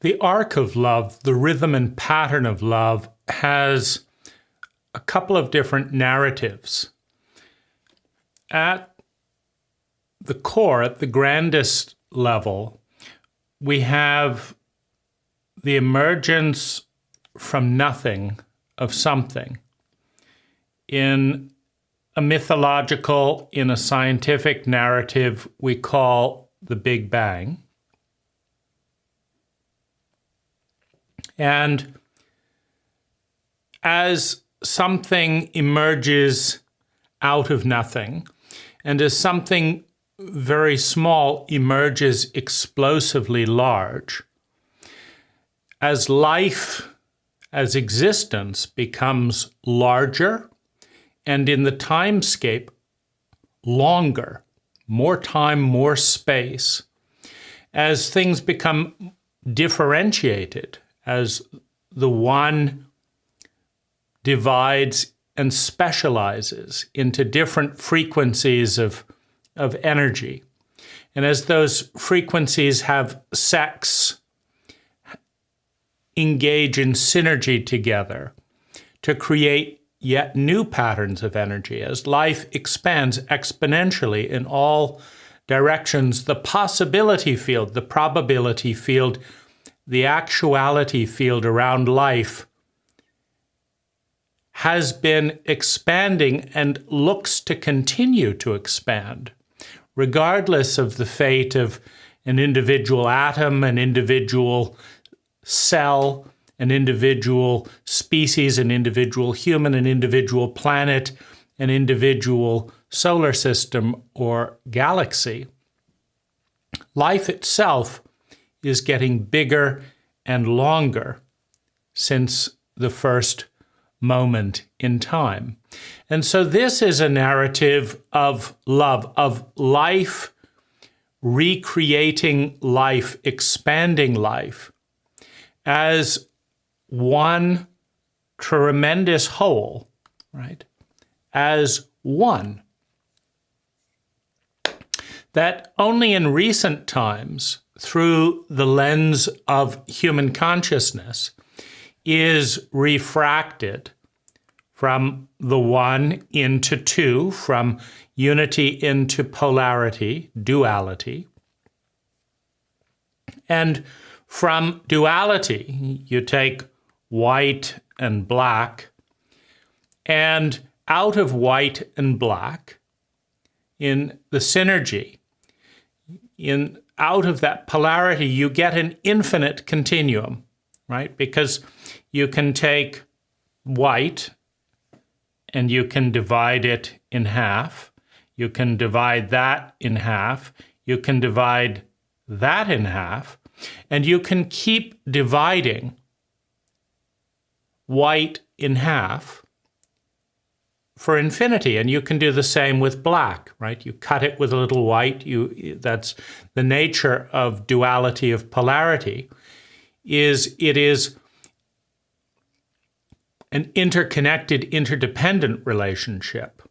The arc of love, the rhythm and pattern of love, has a couple of different narratives. At the core, at the grandest level, we have the emergence from nothing of something. In a mythological, in a scientific narrative, we call the Big Bang. And as something emerges out of nothing, and as something very small emerges explosively large, as life, as existence becomes larger, and in the timescape, longer, more time, more space, as things become differentiated, as the one divides and specializes into different frequencies of energy, and as those frequencies have sex, engage in synergy together to create yet new patterns of energy, as life expands exponentially in all directions, the possibility field, the probability field, the actuality field around life has been expanding and looks to continue to expand, regardless of the fate of an individual atom, an individual cell, an individual species, an individual human, an individual planet, an individual solar system or galaxy. Life itself is getting bigger and longer since the first moment in time. And so this is a narrative of love, of life, recreating life, expanding life as one tremendous whole, right? As one. That only in recent times, through the lens of human consciousness, is refracted from the one into two, from unity into polarity, duality. And from duality, you take white and black, and out of white and black, in the synergy, out of that polarity, you get an infinite continuum, right? Because you can take white and you can divide it in half. You can divide that in half. You can divide that in half. And you can keep dividing white in half for infinity. And you can do the same with black, right? You cut it with a little white. That's the nature of duality, of polarity, it is an interconnected, interdependent relationship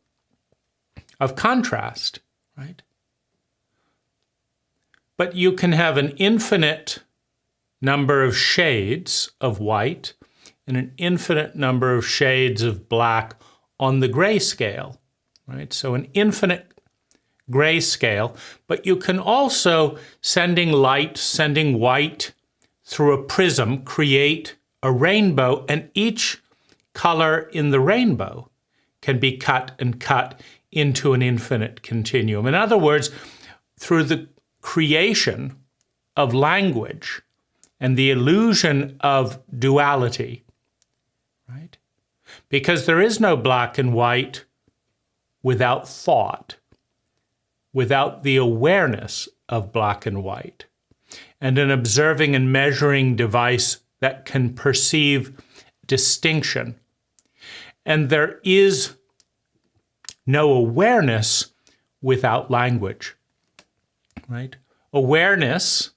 of contrast, right? But you can have an infinite number of shades of white and an infinite number of shades of black on the gray scale, right? So an infinite gray scale, but you can also, sending light, sending white through a prism, create a rainbow, and each color in the rainbow can be cut and cut into an infinite continuum. In other words, through the creation of language and the illusion of duality, right? Because there is no black and white without thought, without the awareness of black and white, and an observing and measuring device that can perceive distinction. And there is no awareness without language, right? Awareness,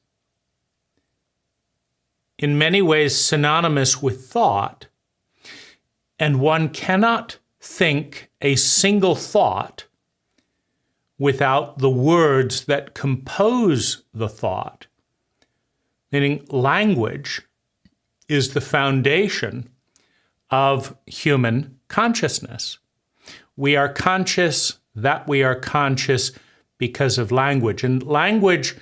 in many ways synonymous with thought, and one cannot think a single thought without the words that compose the thought. meaning language is the foundation of human consciousness. We are conscious that we are conscious because of language. And language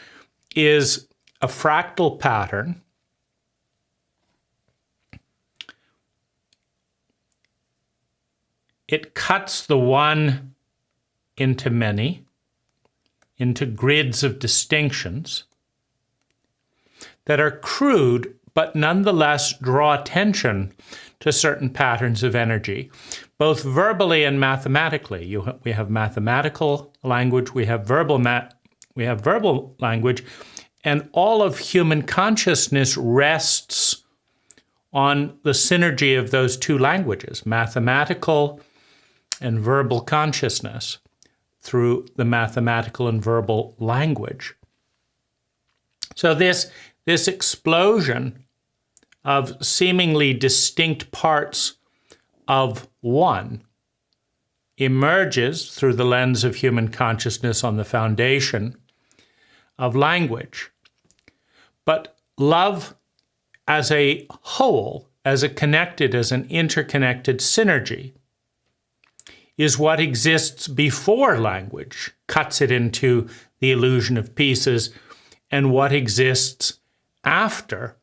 is a fractal pattern It cuts the one into many, into grids of distinctions that are crude, but nonetheless draw attention to certain patterns of energy, both verbally and mathematically. We have mathematical language, we have verbal language, and all of human consciousness rests on the synergy of those two languages, mathematical and verbal consciousness, through the mathematical and verbal language. So this explosion of seemingly distinct parts of one emerges through the lens of human consciousness on the foundation of language. But love as a whole, as an interconnected synergy, is what exists before language cuts it into the illusion of pieces, and what exists after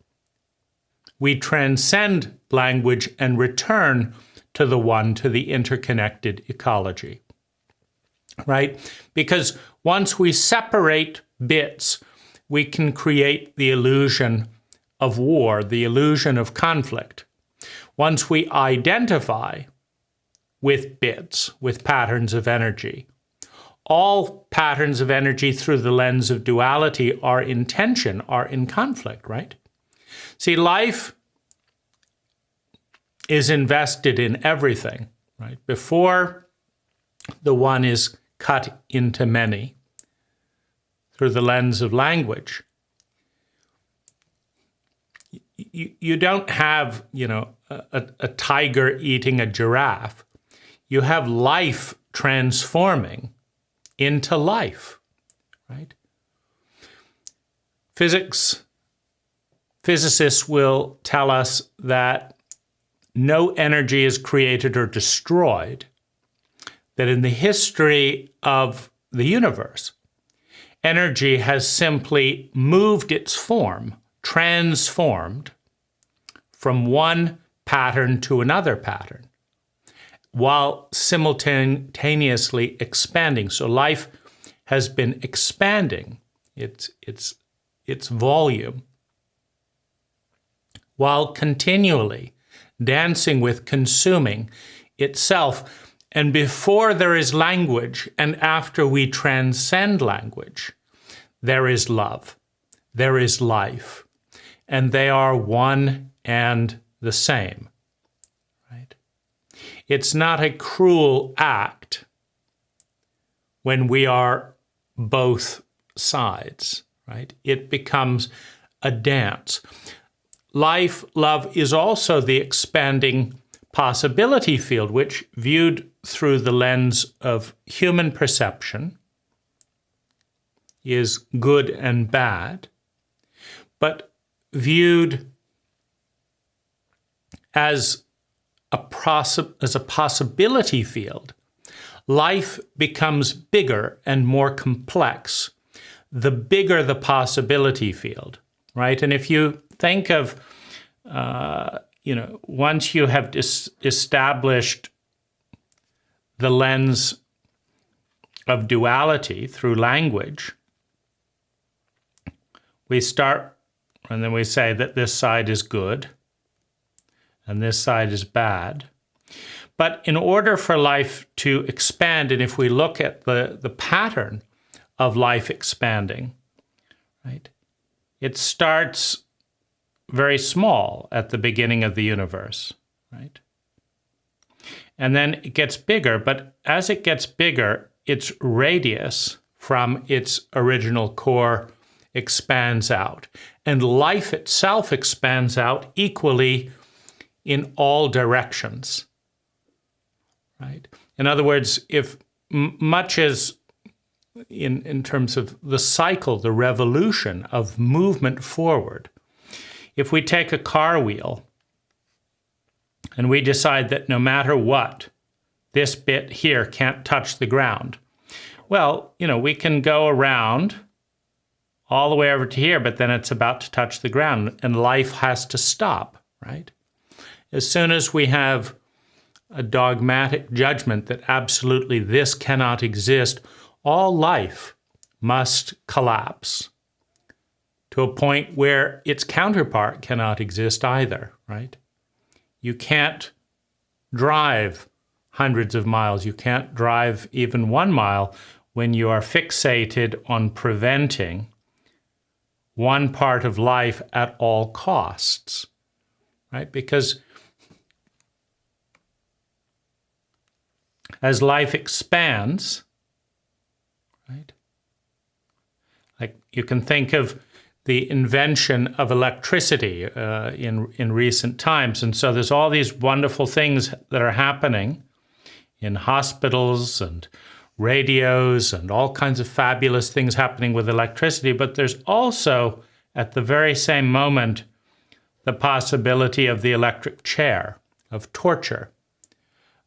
we transcend language and return to the one, to the interconnected ecology, right? Because once we separate bits, we can create the illusion of war, the illusion of conflict. Once we identify with bits, with patterns of energy, all patterns of energy through the lens of duality are in tension, are in conflict, right? See, life is invested in everything, right? Before the one is cut into many through the lens of language, you don't have, a tiger eating a giraffe. You have life transforming into life, right? Physicists will tell us that no energy is created or destroyed, that in the history of the universe, energy has simply moved its form, transformed from one pattern to another pattern, while simultaneously expanding. So life has been expanding its volume while continually dancing with consuming itself. And before there is language, and after we transcend language, there is love, there is life, and they are one and the same. It's not a cruel act when we are both sides, right? It becomes a dance. Life, love is also the expanding possibility field, which, viewed through the lens of human perception, is good and bad, but viewed as a possibility field, life becomes bigger and more complex, the bigger the possibility field, right? And if you think of, once you have established the lens of duality through language, we start, and then we say that this side is good, and this side is bad. But in order for life to expand, and if we look at the pattern of life expanding, right, it starts very small at the beginning of the universe, right? And then it gets bigger, but as it gets bigger, its radius from its original core expands out. And life itself expands out equally in all directions, right? In other words, if much as in terms of the cycle, the revolution of movement forward, if we take a car wheel and we decide that no matter what, this bit here can't touch the ground, well, we can go around all the way over to here, but then it's about to touch the ground and life has to stop, right? As soon as we have a dogmatic judgment that absolutely this cannot exist, all life must collapse to a point where its counterpart cannot exist either, right? You can't drive hundreds of miles. You can't drive even 1 mile when you are fixated on preventing one part of life at all costs, right? Because as life expands, right? Like you can think of the invention of electricity in recent times. And so there's all these wonderful things that are happening in hospitals and radios and all kinds of fabulous things happening with electricity. But there's also, at the very same moment, the possibility of the electric chair, of torture,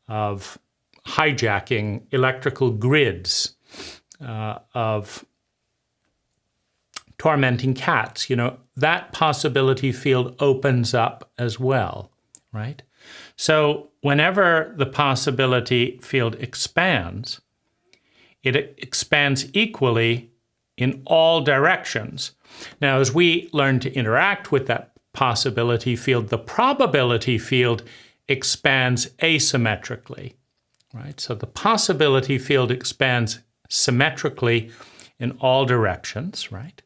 of hijacking electrical grids, of tormenting cats. That possibility field opens up as well, right? So whenever the possibility field expands, it expands equally in all directions. Now, as we learn to interact with that possibility field, the probability field expands asymmetrically, right? So the possibility field expands symmetrically in all directions, right?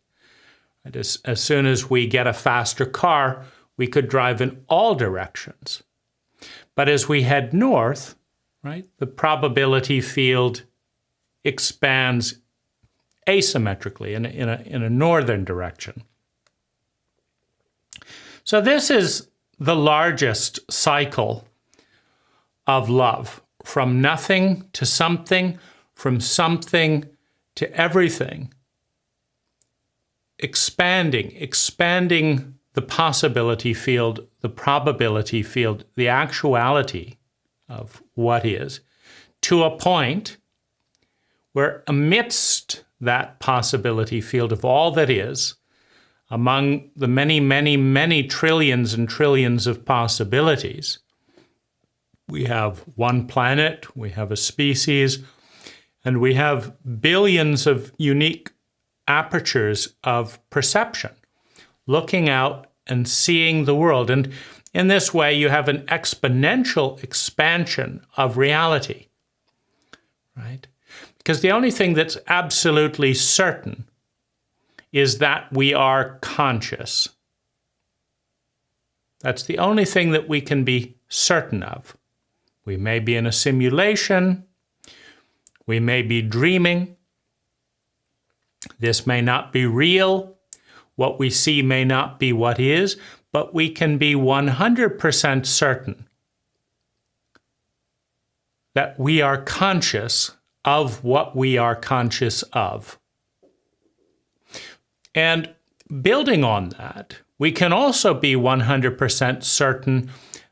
As soon as we get a faster car, we could drive in all directions. But as we head north, right, the probability field expands asymmetrically in a northern direction. So this is the largest cycle of love, from nothing to something, from something to everything, expanding the possibility field, the probability field, the actuality of what is, to a point where amidst that possibility field of all that is, among the many, many, many trillions and trillions of possibilities, we have one planet, we have a species, and we have billions of unique apertures of perception, looking out and seeing the world. And in this way, you have an exponential expansion of reality, right? Because the only thing that's absolutely certain is that we are conscious. That's the only thing that we can be certain of. We may be in a simulation. We may be dreaming. This may not be real. What we see may not be what is, but we can be 100% certain that we are conscious of what we are conscious of. And building on that, we can also be 100% certain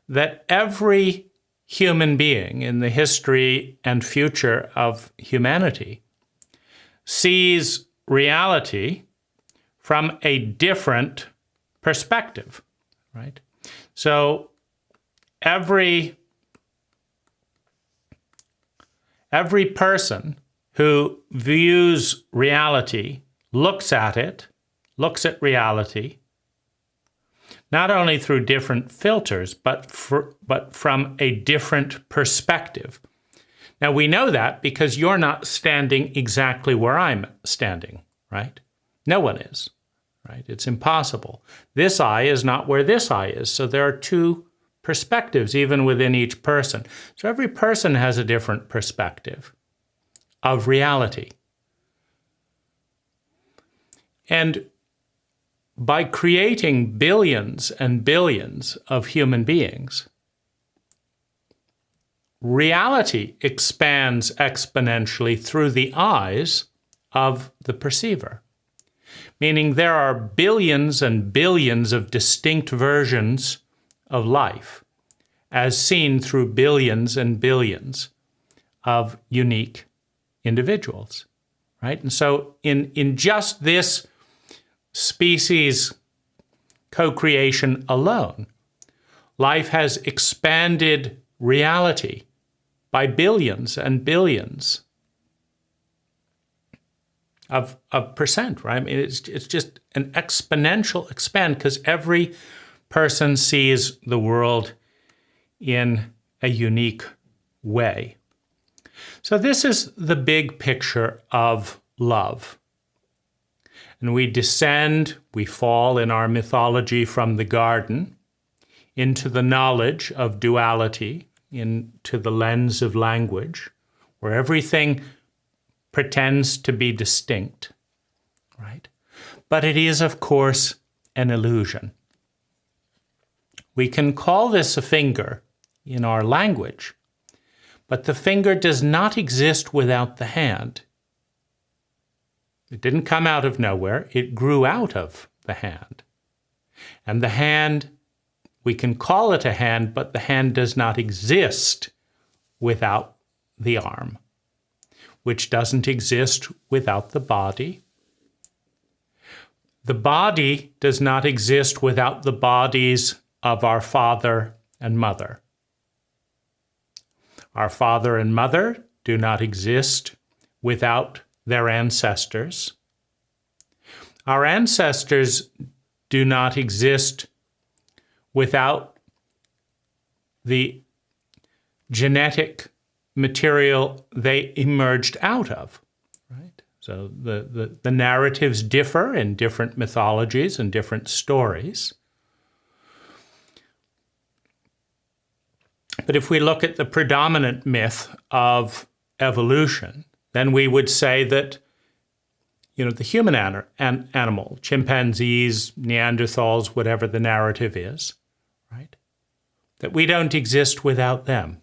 that every human being in the history and future of humanity sees reality from a different perspective, right? So every person who views reality, looks at reality, not only through different filters, but from a different perspective. Now, we know that because you're not standing exactly where I'm standing, right? No one is, right? It's impossible. This eye is not where this eye is. So there are two perspectives even within each person. So every person has a different perspective of reality. And by creating billions and billions of human beings, reality expands exponentially through the eyes of the perceiver. meaning there are billions and billions of distinct versions of life, as seen through billions and billions of unique individuals, right? And so in just this species co-creation alone, life has expanded reality by billions and billions of percent, right? I mean, it's just an exponential expand because every person sees the world in a unique way. So this is the big picture of love. And we descend, we fall in our mythology from the garden into the knowledge of duality, into the lens of language, where everything pretends to be distinct, right? But it is, of course, an illusion. We can call this a finger in our language, but the finger does not exist without the hand. It didn't come out of nowhere, it grew out of the hand. And the hand, we can call it a hand, but the hand does not exist without the arm, which doesn't exist without the body. The body does not exist without the bodies of our father and mother. Our father and mother do not exist without their ancestors. Our ancestors do not exist without the genetic material they emerged out of, right? So the narratives differ in different mythologies and different stories. But if we look at the predominant myth of evolution, then we would say that, the human animal, chimpanzees, Neanderthals, whatever the narrative is, right? That we don't exist without them.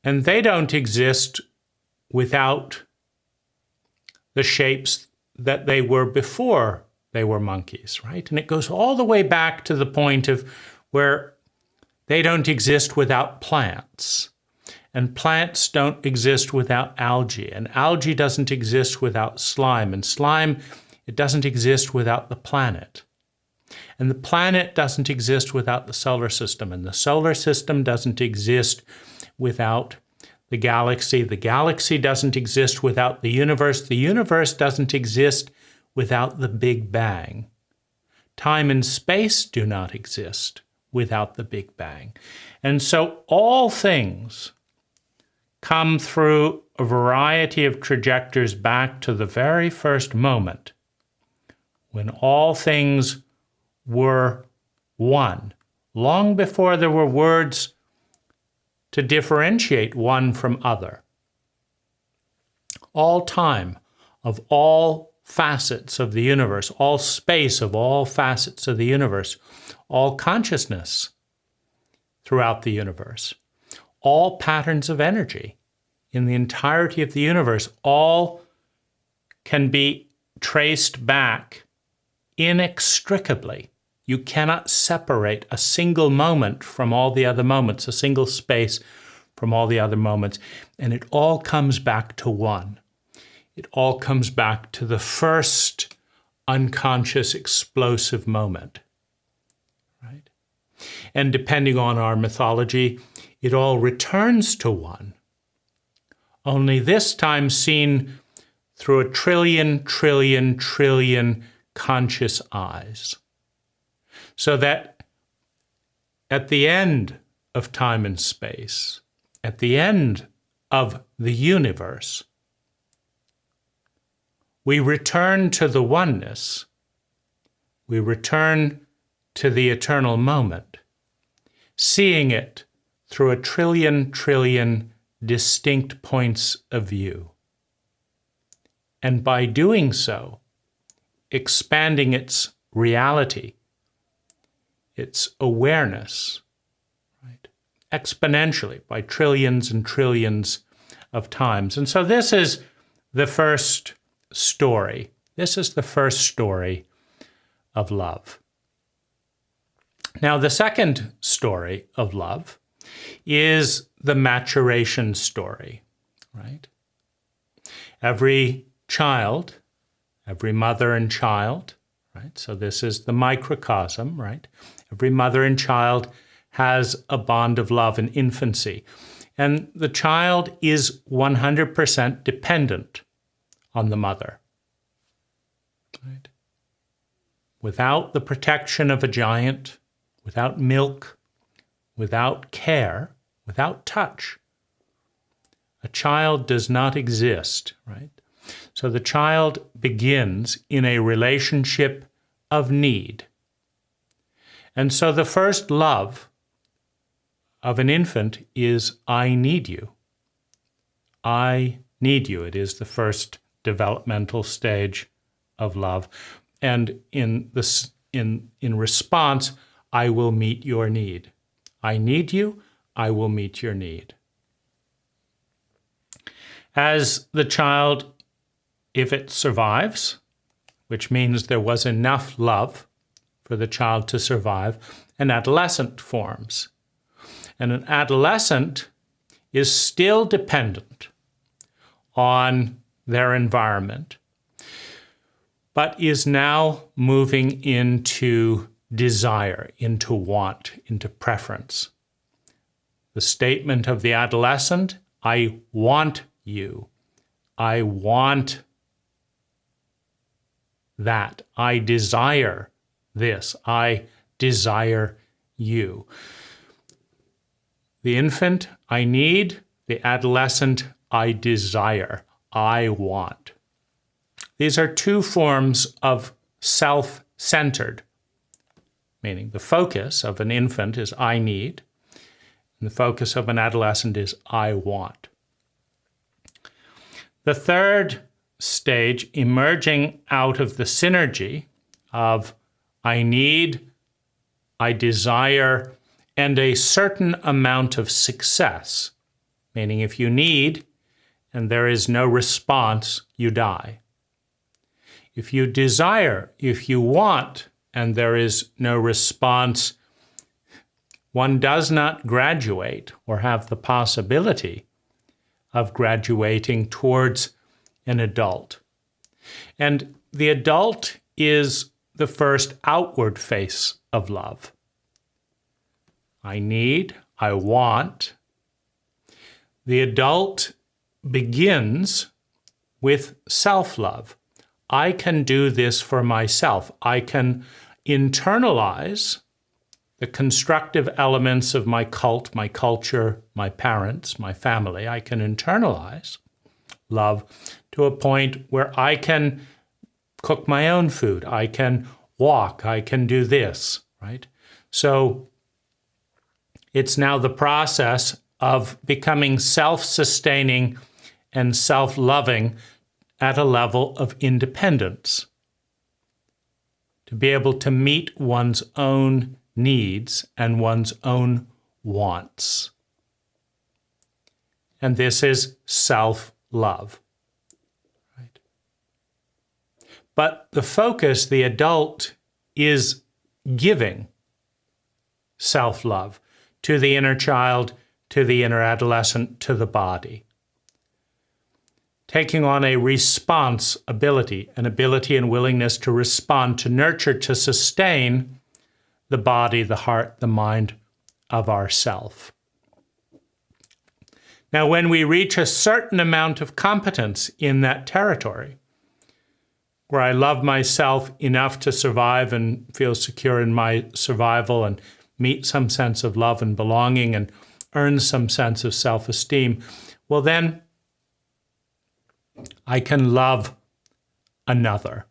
And they don't exist without the shapes that they were before they were monkeys, right? And it goes all the way back to the point of where they don't exist without plants. And plants don't exist without algae. And algae doesn't exist without slime. And slime, it doesn't exist without the planet. And the planet doesn't exist without the solar system. And the solar system doesn't exist without the galaxy. The galaxy doesn't exist without the universe. The universe doesn't exist without the Big Bang. Time and space do not exist without the Big Bang. And so all things come through a variety of trajectories back to the very first moment when all things were one, long before there were words to differentiate one from other. All time of all facets of the universe, all space of all facets of the universe, all consciousness throughout the universe, all patterns of energy in the entirety of the universe, all can be traced back inextricably. You cannot separate a single moment from all the other moments, a single space from all the other moments, and it all comes back to one. It all comes back to the first unconscious explosive moment, right? And depending on our mythology, it all returns to one, only this time seen through a trillion conscious eyes. So that at the end of time and space, at the end of the universe, we return to the oneness. We return to the eternal moment, seeing it through a trillion distinct points of view. And by doing so, expanding its reality, its awareness, right, exponentially by trillions and trillions of times. And so this is the first story. This is the first story of love. Now, the second story of love is the maturation story, right? Every child, every mother and child, right? So this is the microcosm, right? Every mother and child has a bond of love in infancy. And the child is 100% dependent on the mother, right? Without the protection of a giant, without milk, without care, without touch, a child does not exist, right? So the child begins in a relationship of need. And so the first love of an infant is, I need you. I need you. It is the first developmental stage of love. And in response, I will meet your need. I need you. I will meet your need. As the child, if it survives, which means there was enough love for the child to survive, an adolescent forms. And an adolescent is still dependent on their environment, but is now moving into desire, into want, into preference. The statement of the adolescent, I want you. I want that. I desire this. I desire you. The infant, I need. The adolescent, I desire. I want. These are two forms of self-centered, meaning the focus of an infant is I need, and the focus of an adolescent is I want. The third stage, emerging out of the synergy of I need, I desire, and a certain amount of success, meaning if you need and there is no response, you die. If you desire, if you want, and there is no response, one does not graduate or have the possibility of graduating towards an adult. And the adult is the first outward face of love. I need, I want. The adult begins with self-love. I can do this for myself. I can internalize the constructive elements of my cult, my culture, my parents, my family. I can internalize love to a point where I can cook my own food. I can walk. I can do this, right? So it's now the process of becoming self-sustaining and self-loving at a level of independence, to be able to meet one's own needs and one's own wants. And this is self-love. Right? But the focus, the adult, is giving self-love to the inner child, to the inner adolescent, to the body. Taking on a responsibility, an ability and willingness to respond, to nurture, to sustain the body, the heart, the mind of ourself. Now, when we reach a certain amount of competence in that territory, where I love myself enough to survive and feel secure in my survival and meet some sense of love and belonging and earn some sense of self-esteem, well then, I can love another.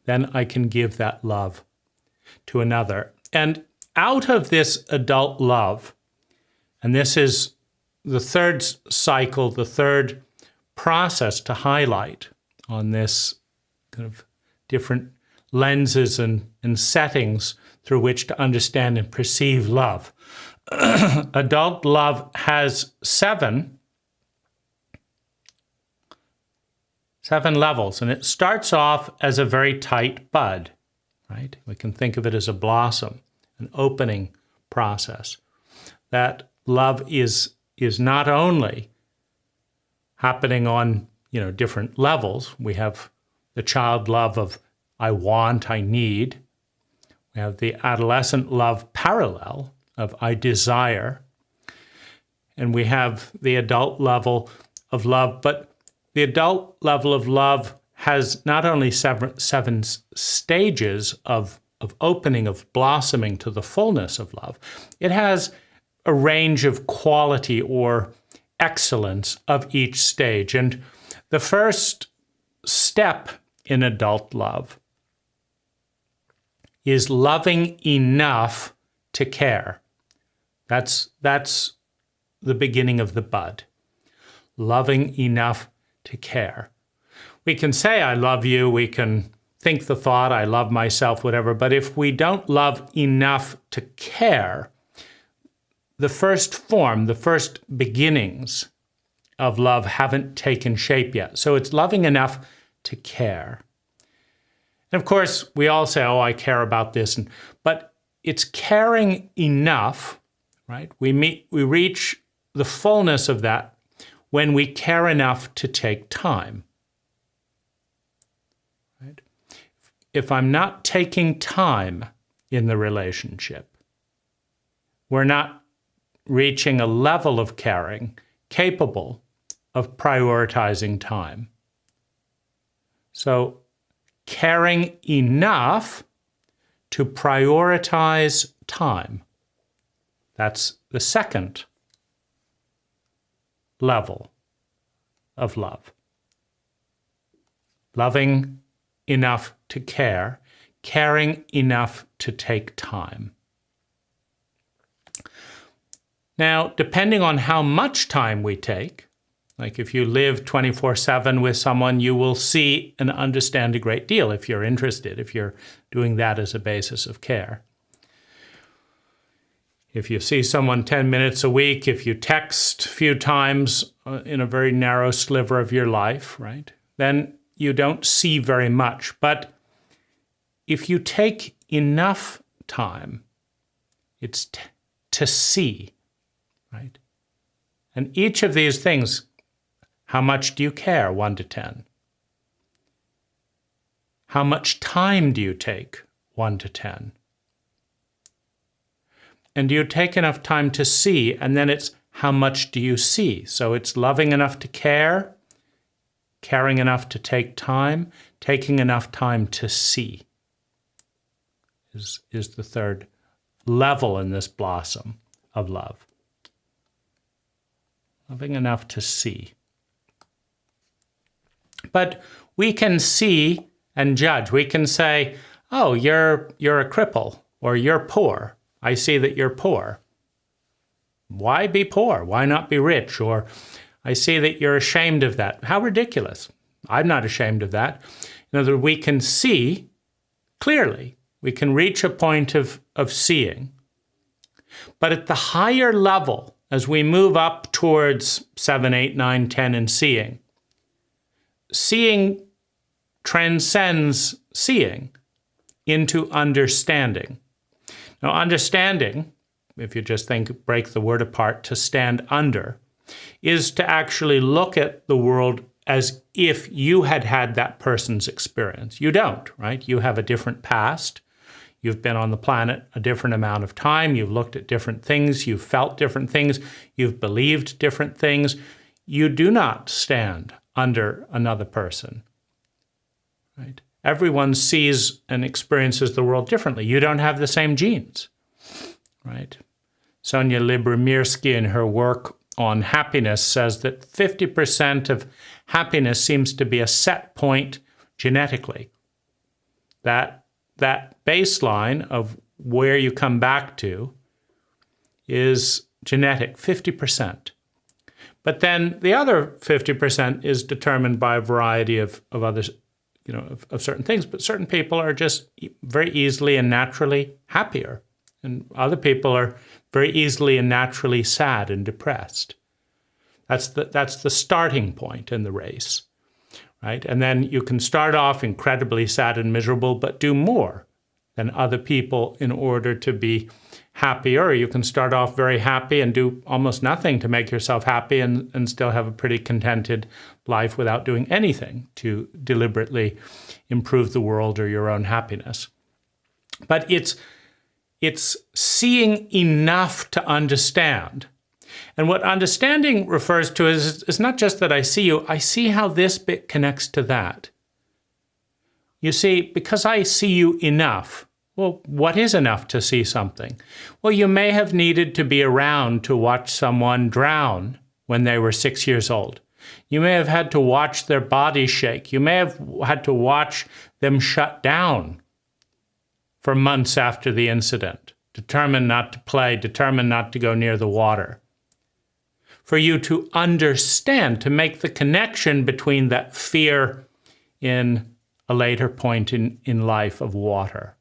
Then I can give that love to another. And out of this adult love, and this is the third cycle, the third process to highlight on this kind of different lenses and settings through which to understand and perceive love. Adult love has seven 7 levels. And it starts off as a very tight bud, right? We can think of it as a blossom, an opening process. That love is not only happening on, different levels. We have the child love of I want, I need. We have the adolescent love parallel of I desire. And we have the adult level of love. But the adult level of love has not only seven stages of opening, of blossoming to the fullness of love, it has a range of quality or excellence of each stage. And the first step in adult love is loving enough to care. That's the beginning of the bud. Loving enough to care. We can say, I love you. We can think the thought, I love myself, whatever. But if we don't love enough to care, the first form, the first beginnings of love haven't taken shape yet. So it's loving enough to care. And of course, we all say, oh, I care about this. But it's caring enough, right? We reach the fullness of that when we care enough to take time. Right? If I'm not taking time in the relationship, we're not reaching a level of caring capable of prioritizing time. So caring enough to prioritize time. That's the second level of love. Loving enough to care, caring enough to take time. Now, depending on how much time we take, like if you live 24/7 with someone, you will see and understand a great deal if you're interested, if you're doing that as a basis of care. If you see someone 10 minutes a week, if you text a few times in a very narrow sliver of your life, right, then you don't see very much. But if you take enough time, it's to see, right? And each of these things, how much do you care, 1 to 10? How much time do you take, 1 to 10? And do you take enough time to see? And then it's how much do you see? So it's loving enough to care, caring enough to take time, taking enough time to see is the third level in this blossom of love. Loving enough to see. But we can see and judge. We can say, oh, you're a cripple, or you're poor. I see that you're poor. Why be poor? Why not be rich? Or I see that you're ashamed of that. How ridiculous. I'm not ashamed of that. In other words, we can see clearly. We can reach a point of seeing. But at the higher level, as we move up towards 7, 8, 9, 10 and seeing transcends seeing into understanding. Now, understanding, if you just break the word apart, to stand under, is to actually look at the world as if you had had that person's experience. You don't, right? You have a different past. You've been on the planet a different amount of time. You've looked at different things. You've felt different things. You've believed different things. You do not stand under another person, right? Everyone sees and experiences the world differently. You don't have the same genes, right? Sonia Lyubomirsky, in her work on happiness, says that 50% of happiness seems to be a set point genetically. That baseline of where you come back to is genetic, 50%. But then the other 50% is determined by a variety of others, of certain things. But certain people are just very easily and naturally happier. And other people are very easily and naturally sad and depressed. That's the starting point in the race, right? And then you can start off incredibly sad and miserable, but do more than other people in order to be happier. You can start off very happy and do almost nothing to make yourself happy and still have a pretty contented life without doing anything to deliberately improve the world or your own happiness. But it's seeing enough to understand. And what understanding refers to is not just that I see you, I see how this bit connects to that. You see, because I see you enough, well, what is enough to see something? Well, you may have needed to be around to watch someone drown when they were 6 years old. You may have had to watch their body shake. You may have had to watch them shut down for months after the incident, determined not to play, determined not to go near the water. For you to understand, to make the connection between that fear in a later point in life of water,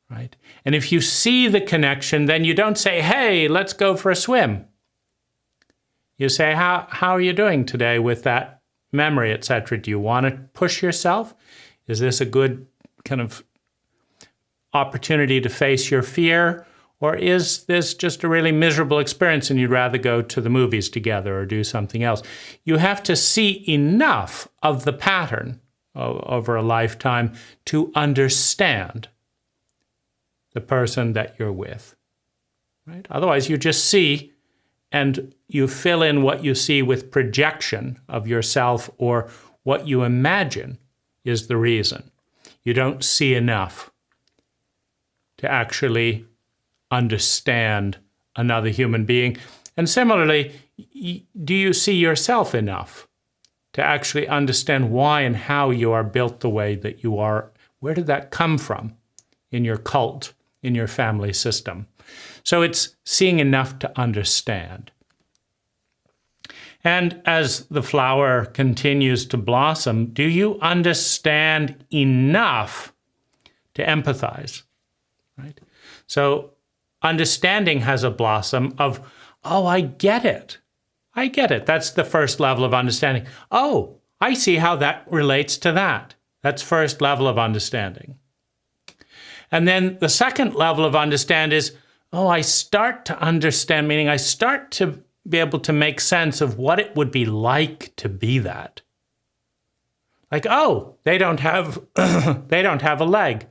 right? And if you see the connection, then you don't say, hey, let's go for a swim. You say, how are you doing today with that memory, etc.? Do you want to push yourself? Is this a good kind of opportunity to face your fear? Or is this just a really miserable experience and you'd rather go to the movies together or do something else? You have to see enough of the pattern over a lifetime to understand the person that you're with, right? Otherwise, you just see and you fill in what you see with projection of yourself or what you imagine is the reason. You don't see enough to actually understand another human being. And similarly, do you see yourself enough to actually understand why and how you are built the way that you are? Where did that come from in your cult, in your family system? So it's seeing enough to understand. And as the flower continues to blossom, do you understand enough to empathize? Right? So understanding has a blossom of, oh, I get it. I get it. That's the first level of understanding. Oh, I see how that relates to that. That's first level of understanding. And then the second level of understand is, oh, I start to understand, meaning I start to be able to make sense of what it would be like to be that. Like, oh, they don't have a leg.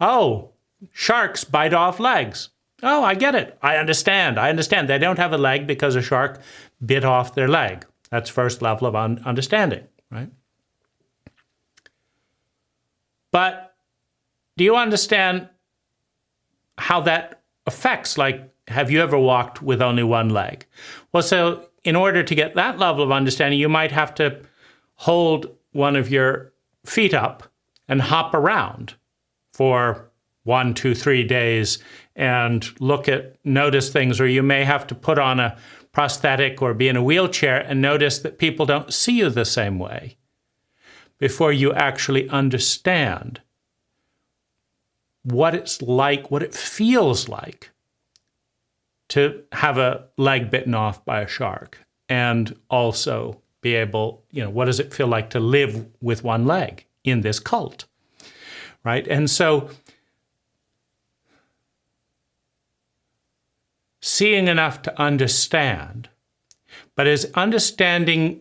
Oh, sharks bite off legs. Oh, I get it. I understand. They don't have a leg because a shark bit off their leg. That's first level of understanding, right? But do you understand how that affects, like, have you ever walked with only one leg? Well, so in order to get that level of understanding, you might have to hold one of your feet up and hop around for 1, 2, 3 days and notice things, or you may have to put on a prosthetic or be in a wheelchair and notice that people don't see you the same way before you actually understand what it's like, what it feels like to have a leg bitten off by a shark, and also be able, what does it feel like to live with one leg in this cult, right? And so seeing enough to understand, but as understanding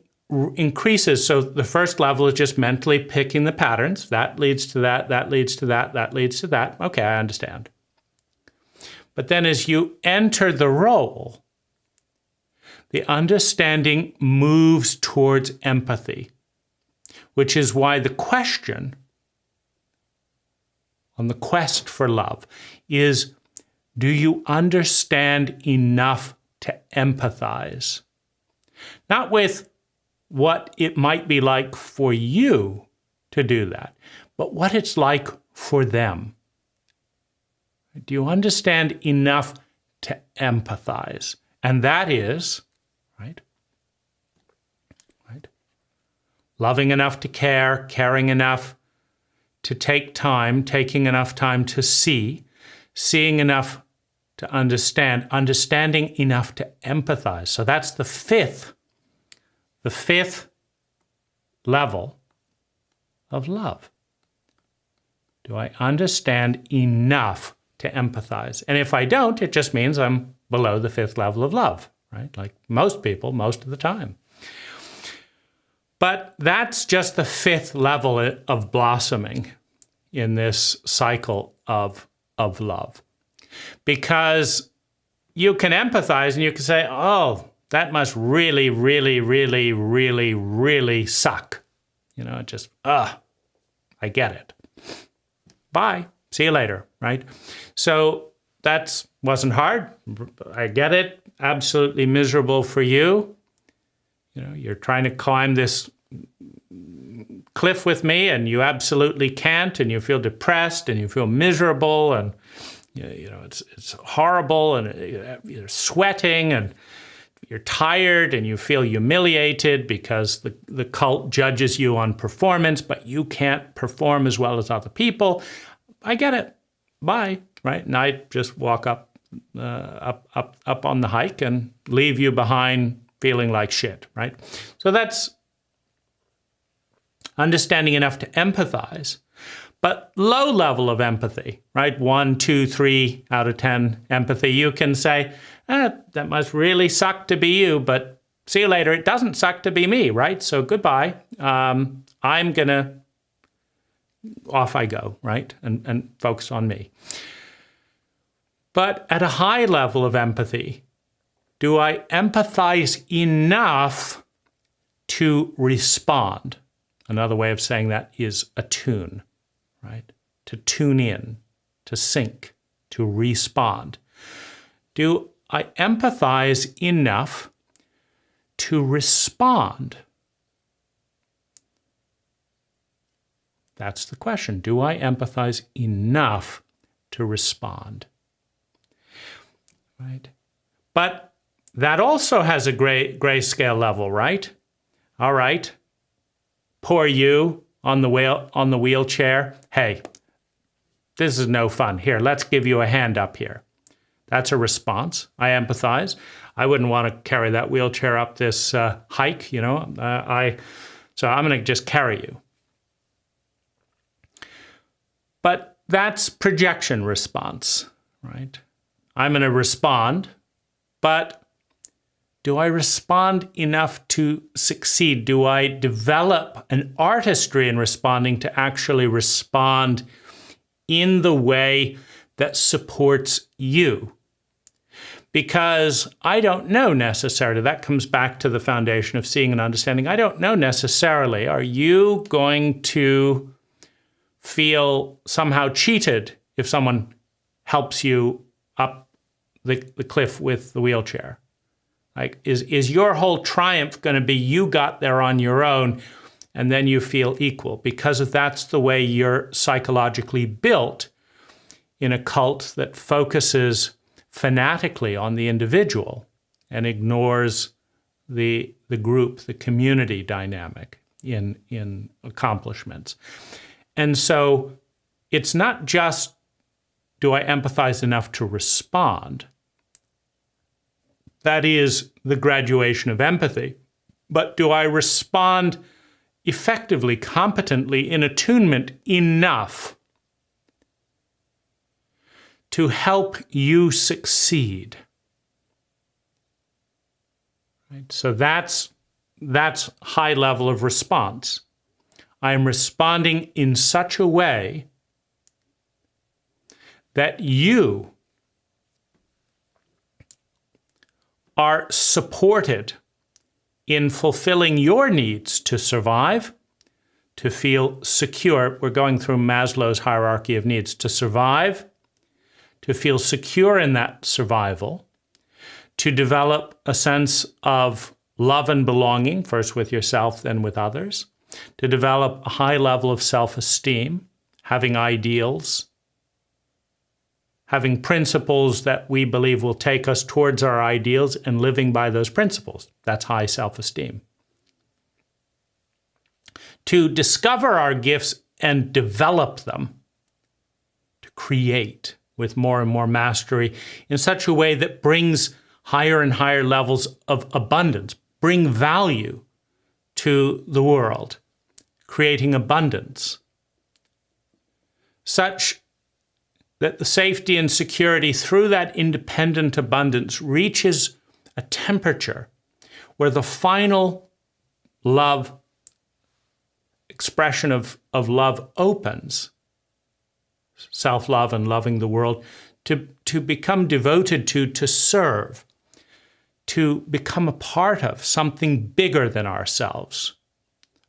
increases, so the first level is just mentally picking the patterns. That leads to that, that leads to that, that leads to that. Okay, I understand. But then as you enter the role, the understanding moves towards empathy, which is why the question on the quest for love is, do you understand enough to empathize? Not with what it might be like for you to do that, but what it's like for them. Do you understand enough to empathize? And that is, right? Loving enough to care, caring enough to take time, taking enough time to see, seeing enough to understand, understanding enough to empathize. So that's the fifth level of love? Do I understand enough to empathize? And if I don't, it just means I'm below the 5th level of love, right? Like most people, most of the time. But that's just the 5th level of blossoming in this cycle of love. Because you can empathize and you can say, oh, that must really, really, really, really, really suck. You know, just, I get it. Bye. See you later, right? So that wasn't hard. I get it. Absolutely miserable for you. You know, you're trying to climb this cliff with me and you absolutely can't, and you feel depressed and you feel miserable, and you know it's horrible, and you're sweating and you're tired and you feel humiliated because the cult judges you on performance, but you can't perform as well as other people. I get it. Bye. Right? And I just walk up on the hike and leave you behind feeling like shit. Right? So that's understanding enough to empathize, but low level of empathy, right? 1, 2, 3 out of 10 empathy. You can say, that must really suck to be you, but see you later. It doesn't suck to be me, right? So goodbye. I'm gonna, off I go, right? And focus on me. But at a high level of empathy, do I empathize enough to respond? Another way of saying that is attune, right? To tune in, to sync, to respond. Do I empathize enough to respond? That's the question. Do I empathize enough to respond? Right? But that also has a grayscale level, right? All right. Poor you on the wheelchair. Hey, this is no fun. Here, let's give you a hand up here. That's a response. I empathize. I wouldn't want to carry that wheelchair up this hike, you know. So I'm going to just carry you. But that's projection response, right? I'm going to respond, but do I respond enough to succeed? Do I develop an artistry in responding to actually respond in the way that supports you? Because I don't know necessarily, that comes back to the foundation of seeing and understanding. I don't know necessarily, are you going to feel somehow cheated if someone helps you up the cliff with the wheelchair? Like, is your whole triumph going to be you got there on your own and then you feel equal? Because if that's the way you're psychologically built in a cult that focuses fanatically on the individual and ignores the group, the community dynamic in accomplishments. And so it's not just, do I empathize enough to respond? That is the graduation of empathy. But do I respond effectively, competently, in attunement enough to help you succeed? Right? So that's high level of response. I am responding in such a way that you are supported in fulfilling your needs to survive, to feel secure. We're going through Maslow's hierarchy of needs. To survive, to feel secure in that survival, to develop a sense of love and belonging, first with yourself, then with others, to develop a high level of self-esteem, having ideals, having principles that we believe will take us towards our ideals and living by those principles. That's high self-esteem. To discover our gifts and develop them, to create with more and more mastery in such a way that brings higher and higher levels of abundance, bring value to the world, creating abundance, such that the safety and security through that independent abundance reaches a temperature where the final love, expression of love opens, self-love and loving the world, to become devoted to serve, to become a part of something bigger than ourselves,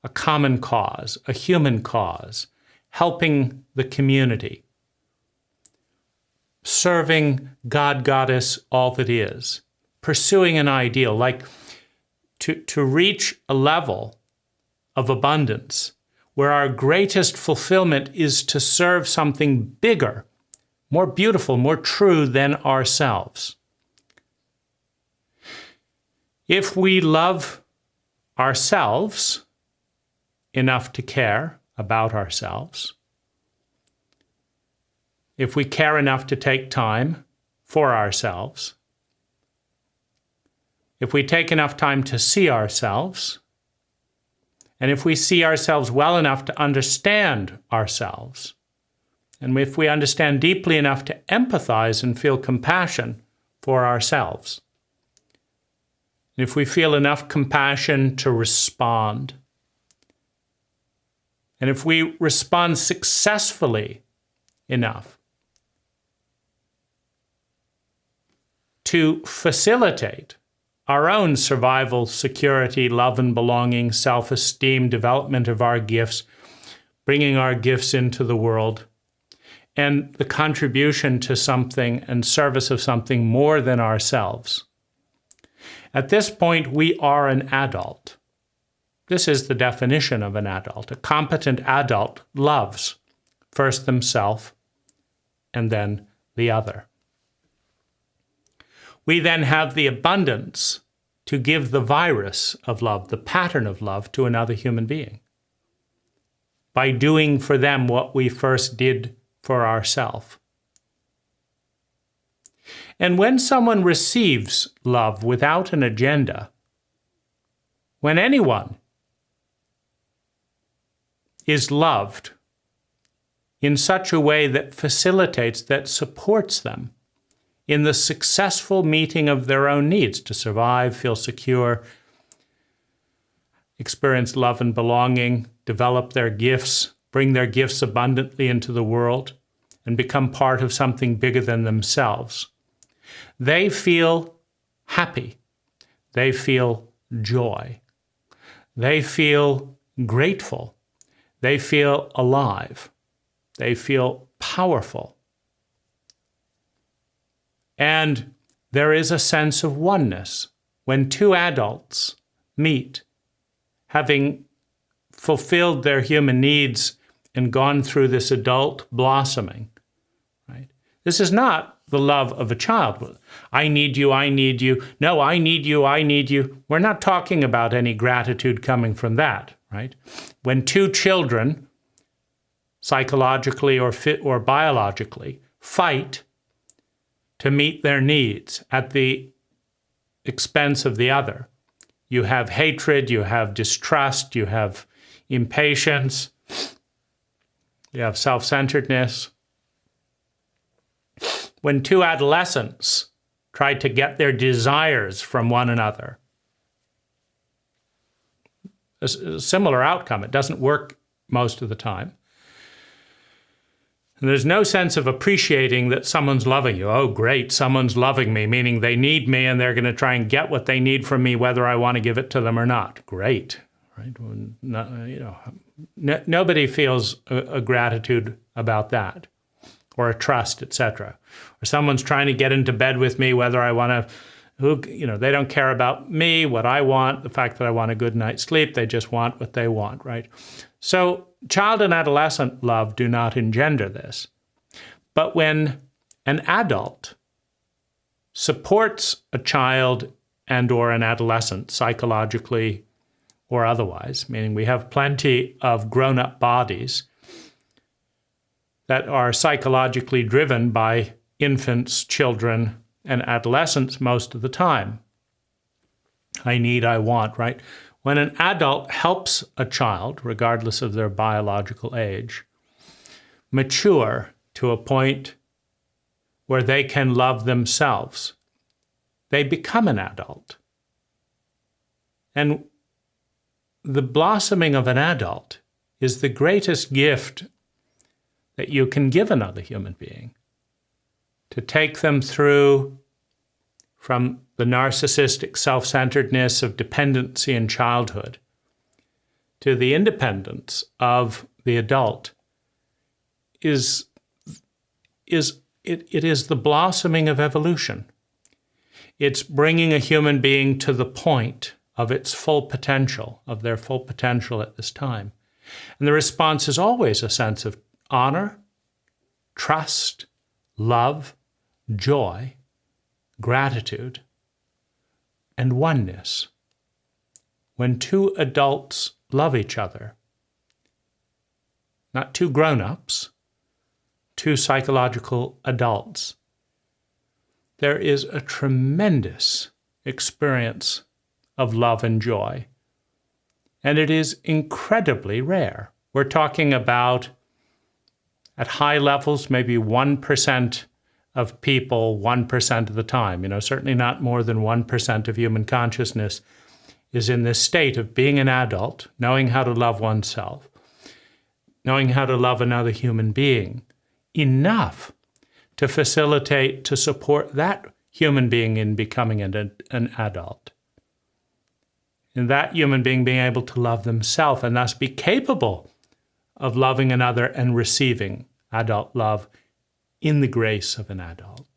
a common cause, a human cause, helping the community, serving God, Goddess, all that is, pursuing an ideal, like to reach a level of abundance where our greatest fulfillment is to serve something bigger, more beautiful, more true than ourselves. If we love ourselves enough to care about ourselves, if we care enough to take time for ourselves, if we take enough time to see ourselves, and if we see ourselves well enough to understand ourselves, and if we understand deeply enough to empathize and feel compassion for ourselves, and if we feel enough compassion to respond, and if we respond successfully enough to facilitate our own survival, security, love and belonging, self-esteem, development of our gifts, bringing our gifts into the world, and the contribution to something and service of something more than ourselves. At this point, we are an adult. This is the definition of an adult. A competent adult loves first themselves and then the other. We then have the abundance to give the virus of love, the pattern of love, to another human being by doing for them what we first did for ourselves. And when someone receives love without an agenda, when anyone is loved in such a way that facilitates, that supports them in the successful meeting of their own needs to survive, feel secure, experience love and belonging, develop their gifts, bring their gifts abundantly into the world, and become part of something bigger than themselves, they feel happy. They feel joy. They feel grateful. They feel alive. They feel powerful. And there is a sense of oneness when two adults meet, having fulfilled their human needs and gone through this adult blossoming. Right? This is not the love of a child. I need you, I need you. No, I need you, I need you. We're not talking about any gratitude coming from that, right? When two children, psychologically or biologically, fight to meet their needs at the expense of the other, you have hatred, you have distrust, you have impatience, you have self-centeredness. When two adolescents try to get their desires from one another, a similar outcome. It doesn't work most of the time. And there's no sense of appreciating that someone's loving you. Oh, great, someone's loving me, meaning they need me and they're going to try and get what they need from me, whether I want to give it to them or not. Great, right? Nobody feels a gratitude about that, or a trust, etc. Or someone's trying to get into bed with me, whether I want to, they don't care about me, what I want, the fact that I want a good night's sleep. They just want what they want, right? So child and adolescent love do not engender this. But when an adult supports a child and or an adolescent psychologically or otherwise, meaning we have plenty of grown-up bodies that are psychologically driven by infants, children, and adolescents most of the time. I need, I want, right? When an adult helps a child, regardless of their biological age, mature to a point where they can love themselves, they become an adult. And the blossoming of an adult is the greatest gift that you can give another human being, to take them through from the narcissistic self-centeredness of dependency in childhood to the independence of the adult is the blossoming of evolution. It's bringing a human being to the point of its full potential, of their full potential at this time. And the response is always a sense of honor, trust, love, joy, gratitude, and oneness. When two adults love each other, not two grown-ups, two psychological adults, there is a tremendous experience of love and joy. And it is incredibly rare. We're talking about, at high levels, maybe 1% of people 1% of the time. Certainly not more than 1% of human consciousness is in this state of being an adult, knowing how to love oneself, knowing how to love another human being, enough to facilitate, to support that human being in becoming an adult. And that human being being able to love themselves and thus be capable of loving another and receiving adult love in the grace of an adult.